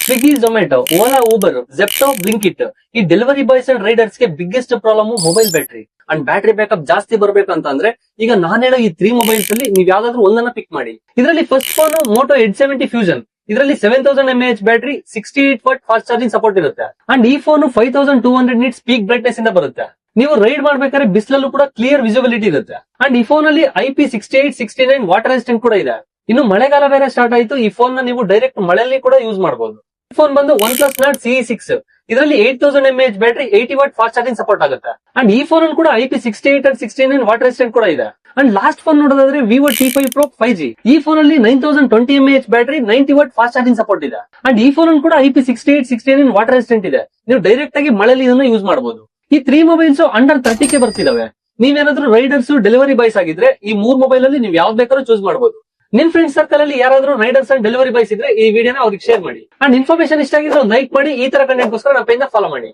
Swiggy, Zomato, Ola, Uber, Zepto, Blinkit ಈ delivery boys and Riders ಗೆ biggest problem mobile battery and battery backup ಜಾಸ್ತಿ ಬರ್ಬೇಕಂತಂದ್ರೆ ಈಗ ನಾನು ಹೇಳೋ ಈ 3 ಮೊಬೈಲ್ಸ್ ಅಲ್ಲಿ ನೀವು ಯಾವ್ದಾದ್ರು ಒಂದನ್ನ ಪಿಕ್ ಮಾಡಿ. ಇದರಲ್ಲಿ ಫಸ್ಟ್ ಫೋನ್ ಮೋಟೋ 870 ಫ್ಯೂಷನ್. ಇದರಲ್ಲಿ 7000 mAh battery, 68W fast charging support ಇರುತ್ತೆ. ಅಂಡ್ ಈ ಫೋನ್ 5200 ನಿಟ್ಸ್ ಪೀಕ್ ಬ್ರೈಟ್ನೆಸ್ ಇಂದ ಬರುತ್ತೆ. ನೀವು ರೈಡ್ ಮಾಡ್ಬೇಕಾದ್ರೆ ಬಿಸಿಲಲ್ಲೂ ಕೂಡ ಕ್ಲಿಯರ್ ವಿಸಿಬಿಲಿಟಿ ಇರುತ್ತೆ. ಅಂಡ್ ಈ ಫೋನ್ ಅಲ್ಲಿ IP68, 69 ವಾಟರ್ ರೆಸಿಸ್ಟೆಂಟ್ ಕೂಡ ಇದೆ. ಇನ್ನು ಮಳೆಗಾಲ ಬೇರೆ ಸ್ಟಾರ್ಟ್ ಆಯ್ತು, ಈ ಫೋನ್ ನ ನೀವು ಡೈರೆಕ್ಟ್ ಮಳೆಯಲ್ಲಿ ಕೂಡ ಯೂಸ್ ಮಾಡಬಹುದು. ಫೋನ್ ಬಂದು OnePlus Nord CE6. ಇದರಲ್ಲಿ 8000 mAh battery, 80W fast charging support ಆಗುತ್ತೆ. ಅಂಡ್ ಈ ಫೋನ್ ಅಲ್ಲಿ ಕೂಡ IP68 and 69 ವಾಟರ್ ರೆಸಿಸ್ಟೆಂಟ್ ಕೂಡ ಇದೆ. ಅಂಡ್ ಲಾಸ್ಟ್ ಫೋನ್ ನೋಡೋದಾದ್ರೆ Vivo T5 Pro 5G. ಈ ಫೋನ್ ಅಲ್ಲಿ 9020 mAh battery, 90W fast charging support ಇದೆ. ಅಂಡ್ ಈ ಫೋನ್ ಕೂಡ IP68, 69 ವಾಟರ್ ರೆಸಿಸ್ಟೆಂಟ್ ಇದೆ. ನೀವು ಡೈರೆಕ್ಟ್ ಆಗಿ ಮಳೆಯಲ್ಲಿ ಇದನ್ನ ಯೂಸ್ ಮಾಡಬಹುದು. ಈ 3 ಮೊಬೈಲ್ಸ್ ಅಂಡರ್ 30K ಬರ್ತಿದಾವೆ. ನೀವೇನಾದ್ರೂ ರೈಡರ್ಸ್, ಡೆಲಿವರಿ ಬಾಯ್ಸ್ ಆಗಿದ್ರೆ ಈ 3 ಮೊಬೈಲ್ ಅಲ್ಲಿ ನೀವು ಯಾವ್ದು ಬೇಕಾದ್ರೂ ಚೂಸ್ ಮಾಡಬಹುದು. ನಿಮ್ ಫ್ರೆಂಡ್ ಸರ್ಕಲ್ ಅಲ್ಲಿ ಯಾರಾದ್ರೂ ರೈಡರ್ಸ್ ಅಂಡ್ ಡೆಲಿವರಿ ಬಾಯ್ಸ್ ಇದ್ರೆ ಈ ವಿಡಿಯೋನ ಅವ್ರಿಗೆ ಶೇರ್ ಮಾಡಿ. ಅಂಡ್ ಇನ್ಫಾರ್ಮೇಶನ್ ಇಷ್ಟ ಆಗಿದ್ರೆ ಲೈಕ್ ಮಾಡಿ. ಈ ತರ ಕಂಟೆಂಟ್ ಗೋಸ್ಕರ ನಮ್ಮ ಪೇಜ್ ಫಾಲೋ ಮಾಡಿ.